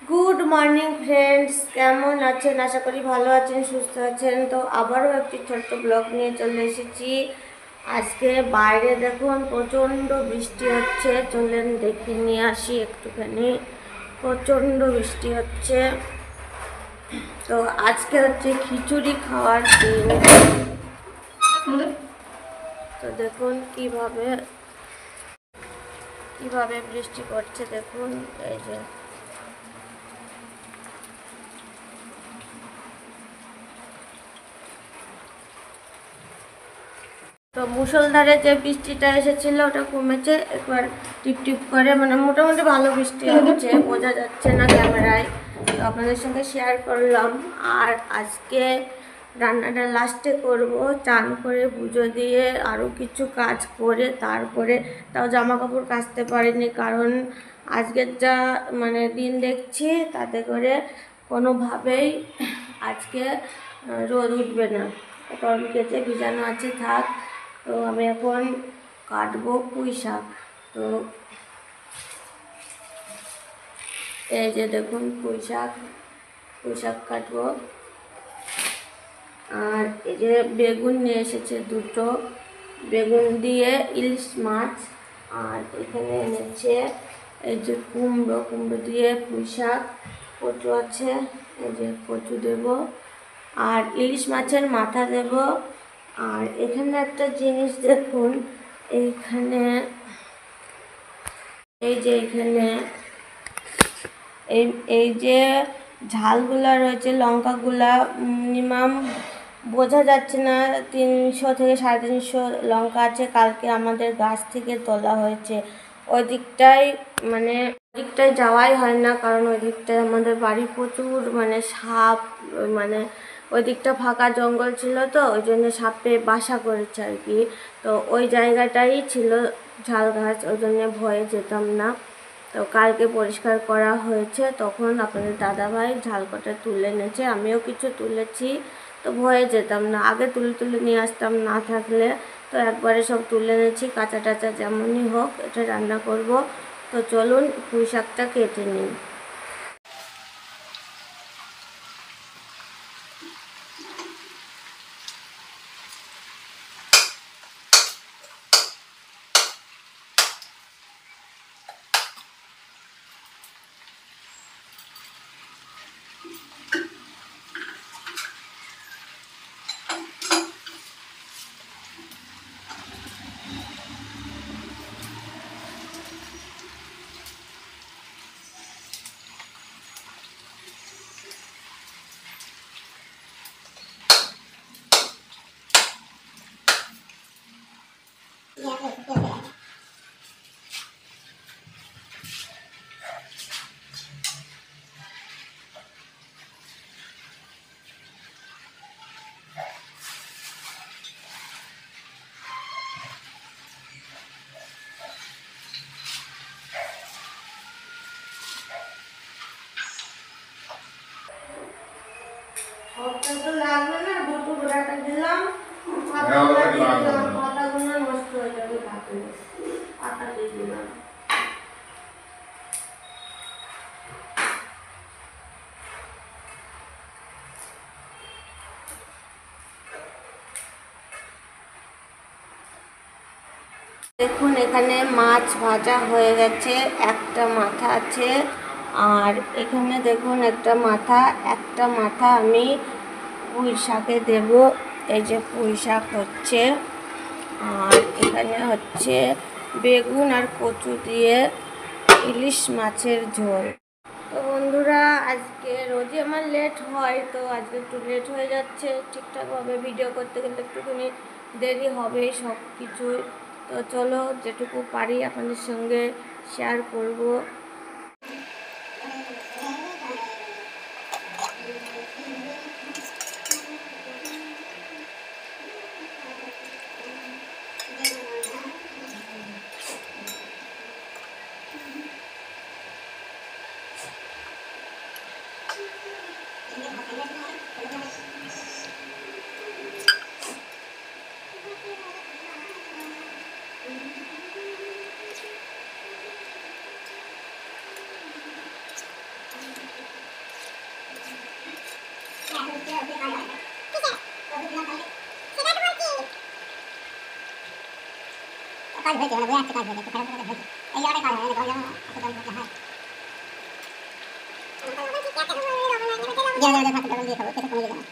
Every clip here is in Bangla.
গুড মর্নিং ফ্রেন্ডস, কেমন আছেন? আশা করি ভালো আছেন, সুস্থ আছেন। তো আবারও একটি ছোট্ট ব্লগ নিয়ে চলে এসেছি। আজকে বাইরে দেখুন প্রচণ্ড বৃষ্টি হচ্ছে। চলেন দেখে নিয়ে আসি একটুখানি। প্রচণ্ড বৃষ্টি হচ্ছে। তো আজকে হচ্ছে খিচুড়ি খাওয়ার দিন। তো দেখুন কিভাবে কিভাবে বৃষ্টি পড়ছে দেখুন। এই যে তো মুষলধারে যে বৃষ্টিটা এসেছিল ওটা কমেছে, একবার টিপ টিপ করে, মানে মোটামুটি ভালো বৃষ্টি হচ্ছে, বোঝা যাচ্ছে না ক্যামেরায়। তো আপনাদের সঙ্গে শেয়ার করলাম। আর আজকে রান্নাটা লাস্টে করব, চান করে পুজো দিয়ে আরও কিছু কাজ করে তারপরে। তাও জামা কাপড় কাচতে পারিনি, কারণ আজকের যা মানে দিন দেখছি তাতে করে কোনোভাবেই আজকে রোদ উঠবে না, কারণ কেচে ভিজানো আছে থাক। তো আমি এখন কাটবো পুঁই শাক। তো এই যে দেখুন পুঁই শাক কাটবো। আর এই যে বেগুন নিয়ে এসেছে দুটো, বেগুন দিয়ে ইলিশ মাছ। আর এখানে এনেছে এই যে কুমড়ো দিয়ে পুঁই শাক। কচু আছে, এই যে কচু দেব, আর ইলিশ মাছের মাথা দেব। আর এখানে একটা জিনিস দেখুন, এইখানে এই যে এখানে এই যে ঝালগুলা রয়েছে, লঙ্কাগুলা মিনিমাম বোঝা যাচ্ছে না, 300 থেকে 350 লঙ্কা আছে। কালকে আমাদের গাছ থেকে তোলা হয়েছে। ওই দিকটায় মানে ওই দিকটায় যাওয়াই হয় না, কারণ ওই দিকটায় আমাদের বাড়ি প্রচুর মানে সাপ, মানে ওই দিকটা ফাঁকা জঙ্গল ছিল, তো ওই জন্য সাপে বাসা করেছে আর কি। তো ওই জায়গাটাই ছিল ঝাল গাছ, ওই জন্য ভয়ে যেতাম না। তো কালকে পরিষ্কার করা হয়েছে, তখন আপনাদের দাদাভাই ঝালকটা তুলে এনেছে, আমিও কিছু তুলেছি। তো ভয়ে যেতাম না, আগে তুলে তুলে নিয়ে আসতাম না থাকলে। তো একবারে সব তুলে এনেছি, কাঁচা টাচা যেমনই হোক, এটা রান্না করব। তো চলুন পুঁই শাকটা কেটে নিই। সবটা তো লাগবে না, দুটো গোড়াটা দিলাম, পাতাগুলো নষ্ট হয়ে যাবে, পাতা দিয়ে দিলাম। দেখুন এখানে মাছ ভাজা হয়ে গেছে, একটা মাথা আছে। আর এখানে দেখুন একটা মাথা আমি পুঁই শাকে দেব। এই যে পুঁই শাক হচ্ছে। আর এখানে হচ্ছে বেগুন আর কচু দিয়ে ইলিশ মাছের ঝোল। তো বন্ধুরা, আজকে রোজই আমার লেট হয়, তো আজকে একটু লেট হয়ে যাচ্ছে। ঠিকঠাকভাবে ভিডিও করতে গেলে একটুখানি দেরি হবেই সব কিছুই। তো চলো যেটুকু পারি আপনাদের সঙ্গে শেয়ার করব। কাজ হয়েছে মানে বই একটা কাজ হয়েছে খারাপ কাজ হয়েছে এই জায়গায় কাজ হয় না এত দাম করতে হয় ভাত ডাল দিয়ে খাবো খেতে কমে যাবে না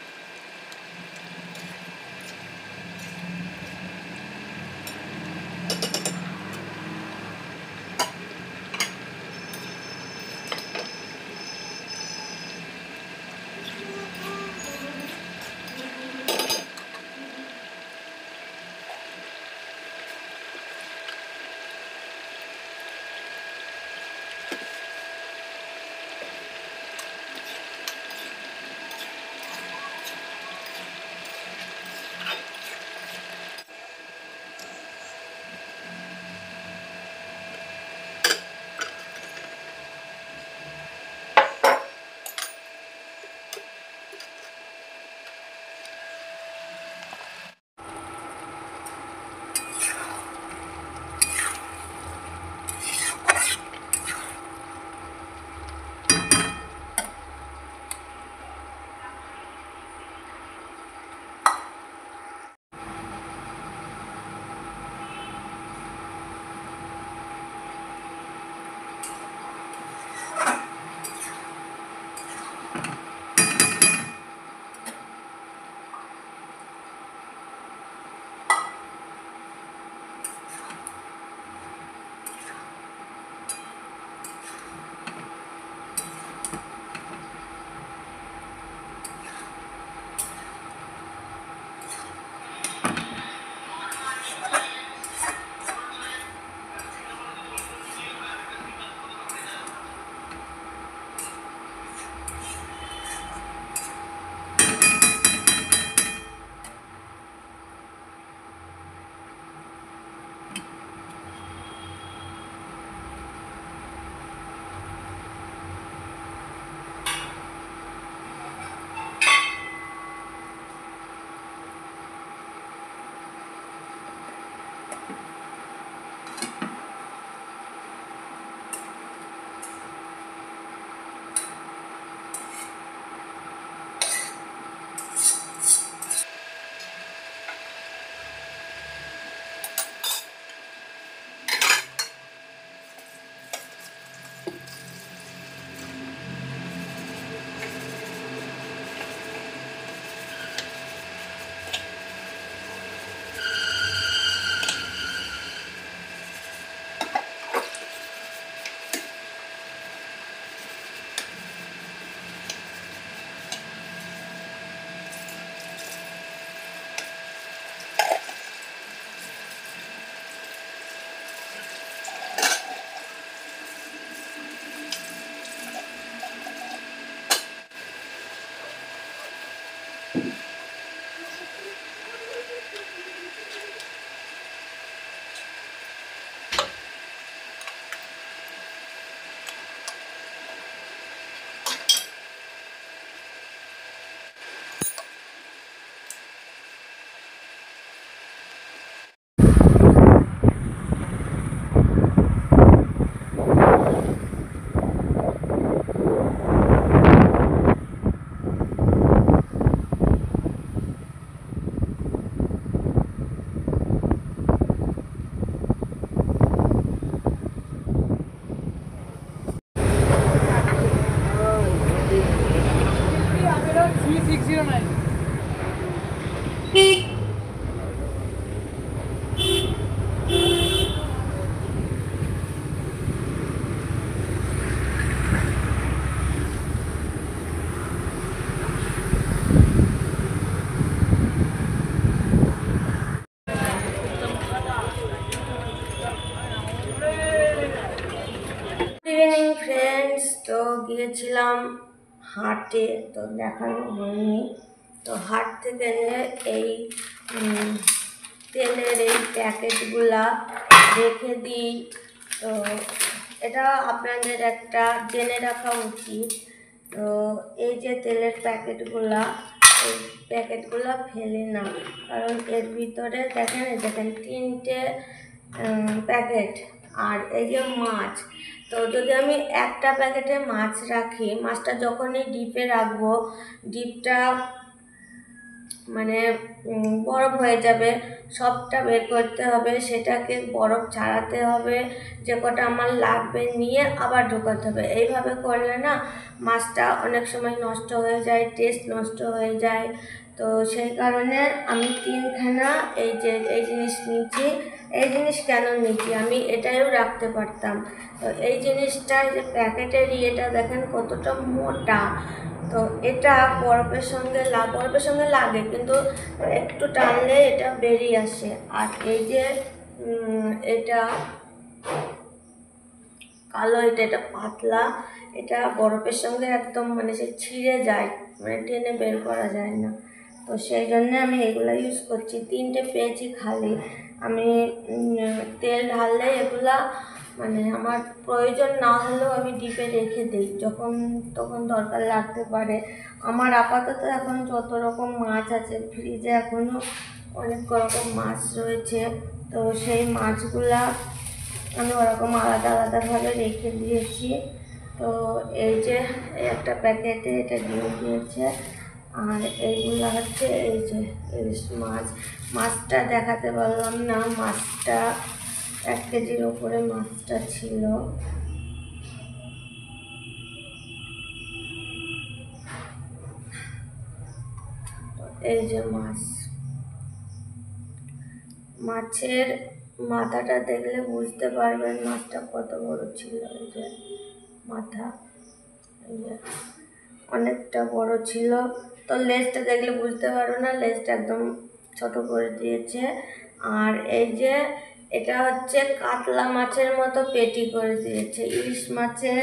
ইভিনিং ফ্রেন্ডস, তো গিয়েছিলাম হাটে, তো দেখানো হয়নি। তো হাট থেকে এনে এই তেলের এই প্যাকেটগুলা রেখে দিই। তো এটা আপনাদের একটা জেনে রাখা উচিত। তো এই যে তেলের প্যাকেটগুলা, এই প্যাকেটগুলো ফেলে না, কারণ এর ভিতরে দেখেন 3টে প্যাকেট। আর এই যে মাছ, তো যদি আমি একটা প্যাকেটে মাছ রাখি, মাছটা যখনই ডিপে রাখবো, ডিপটা মানে বরফ হয়ে যাবে, সবটা বের করতে হবে, সেটাকে বরফ ছাড়াতে হবে, যে কটা আমার লাগবে নিয়ে আবার ঢোকাতে হবে। এইভাবে করলে না মাছটা অনেক সময় নষ্ট হয়ে যায়, টেস্ট নষ্ট হয়ে যায়। তো সেই কারণে আমি 3খানা এই জিনিস নিচ্ছি। এই জিনিস কেন নিচ্ছি, আমি এটাও রাখতে পারতাম। তো এই জিনিসটা যে প্যাকেটের এটা দেখেন কতটা মোটা। তো এটা বরফের সঙ্গে লাগে, কিন্তু একটু টানলে এটা বেরিয়ে আসে। আর এই যে এটা কালো, এটা পাতলা, এটা বরফের সঙ্গে একদম মানে সে ছিঁড়ে যায়, মানে টেনে বের করা যায় না। তো সেই জন্য আমি এগুলো ইউজ করছি। 3টে পেয়েছি খালি। আমি তেল ঢাললে এগুলা মানে আমার প্রয়োজন না হলেও আমি ডিপে রেখে দিই, যখন তখন দরকার লাগতে পারে। আমার আপাতত এখন যত রকম মাছ আছে ফ্রিজে, এখনও অনেক রকম মাছ রয়েছে। তো সেই মাছগুলা আমি ওরকম আলাদা আলাদাভাবে রেখে দিয়েছি। তো এই যে একটা প্যাকেটে এটা দিয়ে দিয়েছে। আর এইগুলো হচ্ছে এই যে ইলিশ মাছ। মাছটা দেখাতে পারলাম না, মাছটা 1 কেজির ওপরে মাছটা ছিল। এই যে মাছের মাথাটা দেখলে বুঝতে পারবেন মাছটা কত বড় ছিল। এই যে মাথা, এই যে অনেকটা বড় ছিল। তো লেজটা দেখলে বুঝতে পারো না, লেজটা একদম ছোট করে দিয়েছে। আর এই যে এটা হচ্ছে কাতলা মাছের মতো পেটি করে দিয়েছে। ইলিশ মাছে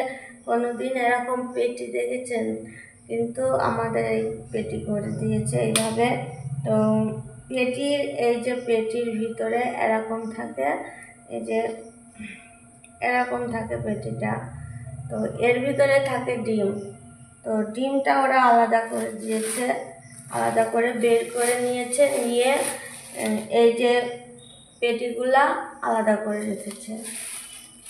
কোনোদিন এরকম পেটি দেখেছেন? কিন্তু আমাদের এই পেটি করে দিয়েছে এইভাবে। তো এই যে পেটির ভিতরে এরকম থাকে, এই যে এরকম থাকে পেটিটা। তো এর ভিতরে থাকে ডিম। তো ডিমটা ওরা আলাদা করে দিয়েছে, আলাদা করে বের করে নিয়েছে, নিয়ে এই যে পেটিগুলা আলাদা করে রেখেছে।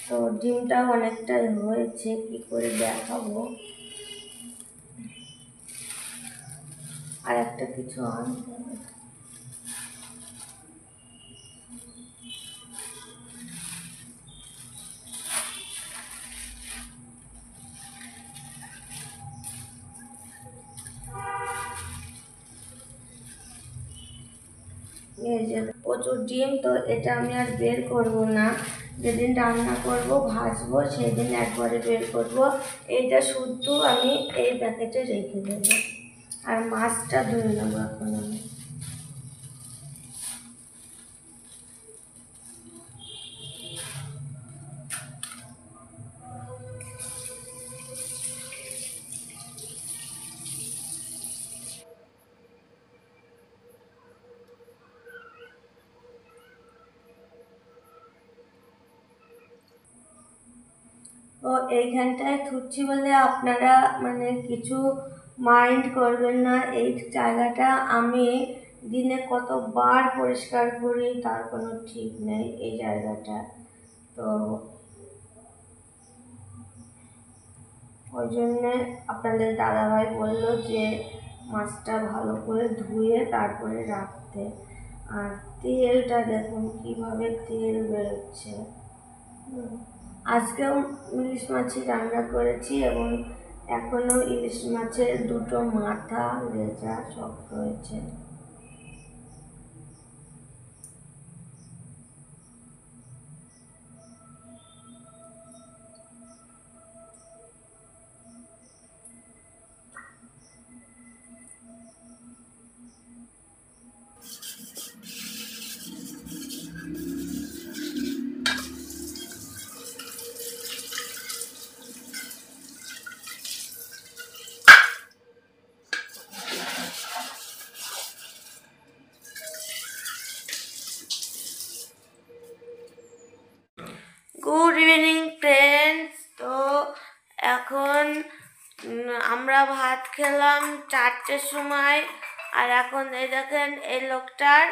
তো ডিমটা অনেকটাই হয়েছে, কি করে দেখাবো। আর একটা কিছু আনতে হবে। এই যে প্রচুর ডিম। তো এটা আমি আর বের করব না, যেদিন রান্না করব ভাজবো সেদিন একবারে বের করব। এইটা শুদ্ধ আমি এই প্যাকেটে রেখে দেবো। আর মাছটা ধুয়ে নেবো এখন আমি। তো এইখানটায় থুচ্ছি বলে আপনারা মানে কিছু মাইন্ড করবেন না। এই জায়গাটা আমি দিনে কতবার পরিষ্কার করি তার কোনো ঠিক নেই এই জায়গাটা। তো ওই জন্যে আপনাদের দাদাভাই বললো যে মাছটা ভালো করে ধুয়ে তারপরে রাখতে। আর তেলটা দেখুন কিভাবে তেল বেরোচ্ছে। আজকেও ইলিশ মাছই রান্না করেছি, এবং এখনো ইলিশ মাছের 2টো মাথা, লেজা সব রয়েছে। Good evening friends. তো এখন আমরা ভাত খেলাম 4টের সময়। আর এখন এই দেখেন এই লোকটার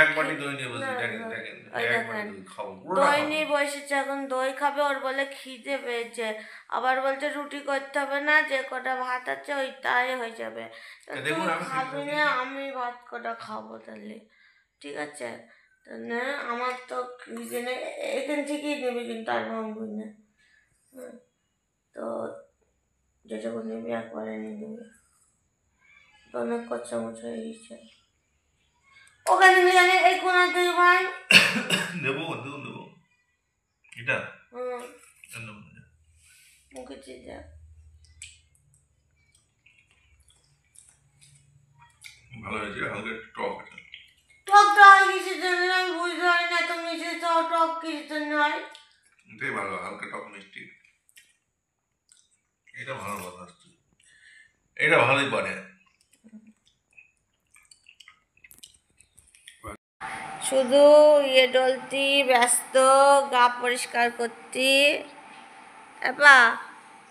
এক বাটি দই নিয়ে বসে দেখেন দেখেন ওই এক দেখেন বাটি দই খাবো দই নিয়ে বসেছে, এখন দই খাবে। ওর বলে খিদে পেয়েছে, আবার বলছে রুটি করতে হবে না, যে কটা ভাত আছে ওইটাই হয়ে যাবে। দেখুন, তুই আমি খাবি না, আমি ভাত কটা খাবো তাহলে, ঠিক আছে? তো না, আমার তো খিদে নেই, এখান থেকেই নেবে কিন্তু আর ভাঙবি না। তো যেটুকু নেবে একবারে নিয়ে নেবে, তো অনেক কচ্চা মচা হয়ে গেছে। ওখানে নিয়ে জানি এই কোনা তুই ভাই নেবো নেবো এটা নেবো মুখে চিজা ভালো হয়েছে, হালকা টক আছে। টক টক কিসের জন্য আমি বুঝতে পারি না, তো মিশে টক কিসের জন্য হয়? এটাই ভালো, হালকা টক মিষ্টি, এটা ভালো কথা আসছে, এটা ভালোই পারে। শুধু ডলতি ব্যস্ত গা পরিষ্কার করতি। এপা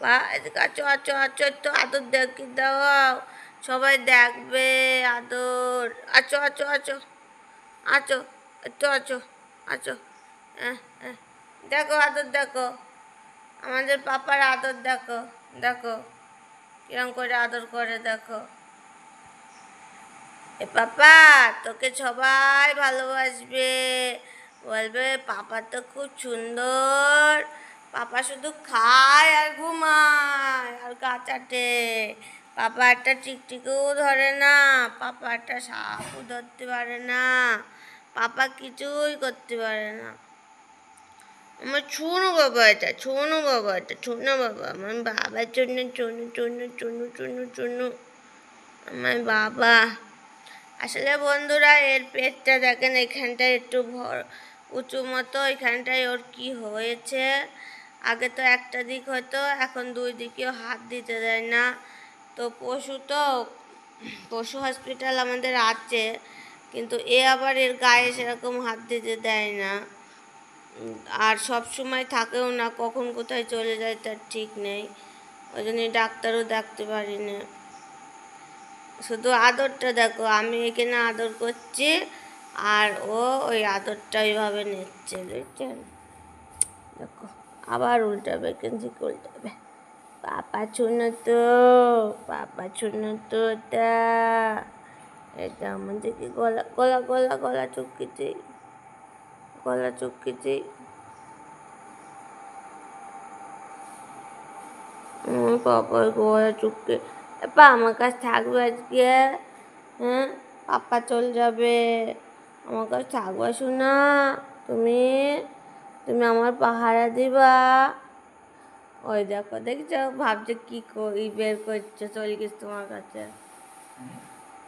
বা এদিকে আছো আছো আছো, একটু আদর দেখি দাও, সবাই দেখবে আদর। আছো আছো আছো আছো, একটু আছো আছো, দেখো আদর দেখো, আমাদের পাপার আদর দেখো, দেখো কিরম করে আদর করে দেখো। এ পাপা তোকে সবাই ভালোবাসবে, বলবে পাপা তো খুব সুন্দর, পাপা শুধু খায় আর ঘুমায় আর গা চাটে, পাপা একটা টিকটিকিও ধরে না, পাপা একটা সাপও ধরতে পারে না, পাপা কিছুই করতে পারে না। আমার ছোনো বাবা, এটা ছোনো বাবা, এটা ছোনো বাবা, আমার বাবার জন্য চুনু চুনু চুনু চুনু চুনু, আমার বাবা। আসলে বন্ধুরা এর পেটটা দেখেন, এখানটায় একটু উঁচু মতো, এখানটায় ওর কি হয়েছে, আগে তো একটা দিক হতো, এখন দুই দিকেও হাত দিতে দেয় না। তো পশু হসপিটাল আমাদের আছে, কিন্তু এ আবার এর গায়ে সেরকম হাত দিতে দেয় না, আর সব সময় থাকেও না, কখন কোথায় চলে যায় তার ঠিক নেই, ওই জন্য ডাক্তারও দেখতে পারি না। শুধু আদরটা দেখো, আমি এখানে আদর করছি আর ও ওই আদরটা ওইভাবে নিচ্ছে, বুঝছেন? দেখো আবার উল্টাবে, কেঞ্চি উল্টাবে, পাপা শুনো তো, পাপা শুনো তো, এটা এটা আমাদেরকে গলা গলা গলা গলা চুপকেছে, গলা চুপকেছে, পাপার গলা চুপকে। এপা আমার কাছে থাকবে আজকে, হ্যাঁ পাপা চলে যাবে, আমার কাছে থাকবা শোনা, তুমি তুমি আমার পাহারা দিবা। ওই দেখো দেখছো, ভাবছে কি করি, বের করছে, চলে গেছে তোমার কাছে,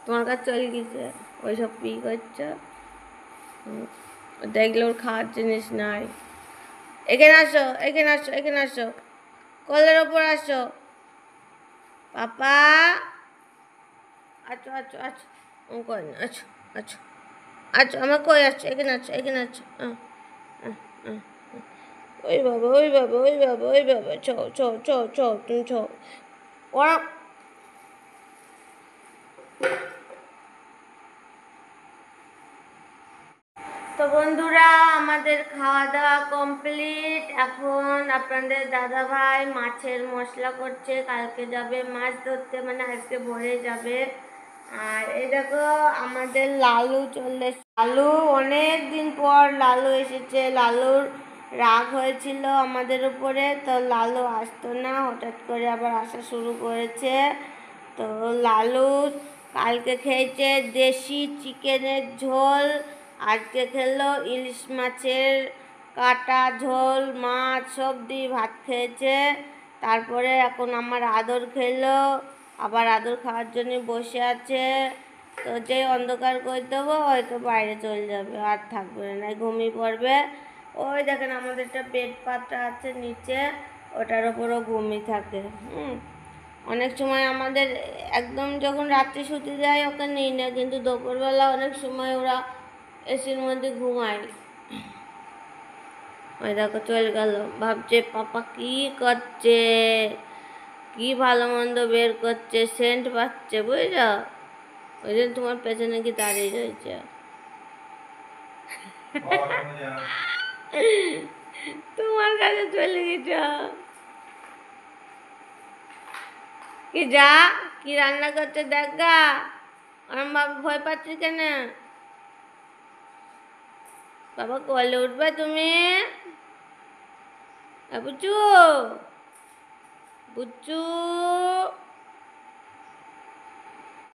তোমার কাছে চলে গেছে, ওইসব কি করছো? দেখলে ওর খাওয়ার জিনিস নাই। এখানে আসো, এখানে আসো, এখানে আসো, কলের ওপর আসো পাপা, আচ্ছা আচ্ছা আচ্ছা, কই না, আচ্ছা আচ্ছা আচ্ছা, আমার কই আসছো, এখানে আছো, এখানে আছো, ওই বাবা ওই বাবা ওই বাবা ওই বাবা, ছ ছ ছ ছ, তুমি ছ, ওরা। তো বন্ধুরা আমাদের খাওয়া দাওয়া কমপ্লিট, এখন আপনাদের দাদা ভাই মাছের মশলা করছে, কালকে যাবে মাছ ধরতে, মানে আজকে ভোরে যাবে। আর এই দেখো আমাদের লালু চলে, লালু অনেক দিন পর লালু এসেছে, লালুর রাগ হয়েছিল আমাদের উপরে, তো লালু আসতো না, হঠাৎ করে আবার আসা শুরু করেছে। তো লালু কালকে খেয়েছে দেশি চিকেনের ঝোল, আজকে খেলো ইলিশ মাছের কাটা ঝোল, মাছ সব দিয়ে ভাত খেয়েছে। তারপরে এখন আমার আদর খেলো, আবার আদর খাওয়ার জন্য বসে আছে। তো যেই অন্ধকার করে দেবো হয়তো বাইরে চলে যাবে, আর থাকবে না, ঘুমিয়ে পড়বে। ওই দেখেন আমাদের একটা বেড পাতা আছে নিচে, ওটার ওপরও ঘুমিয়ে থাকে। অনেক সময় আমাদের একদম যখন রাত্রে শুতে যায় ওকে নিই না, কিন্তু দুপুরবেলা অনেক সময় ওরা এসির মধ্যে ঘুমায়। ওই দেখো চলে গেল, ভাবছে পাপা কি করছে, কি ভালো মন্দ বের করছে, সেন্ট পাচ্ছে, বুঝলো? ওই জন্য তোমার পেছনে কি দাঁড়িয়ে রয়েছে। তোমার কাছে চলে গেছ কি, যা কি রান্না করছে দেখ গা। আমার বাবা ভয় পাচ্ছিস কেন? বাবা কোলে উঠবে তুমি? বুচু বুচু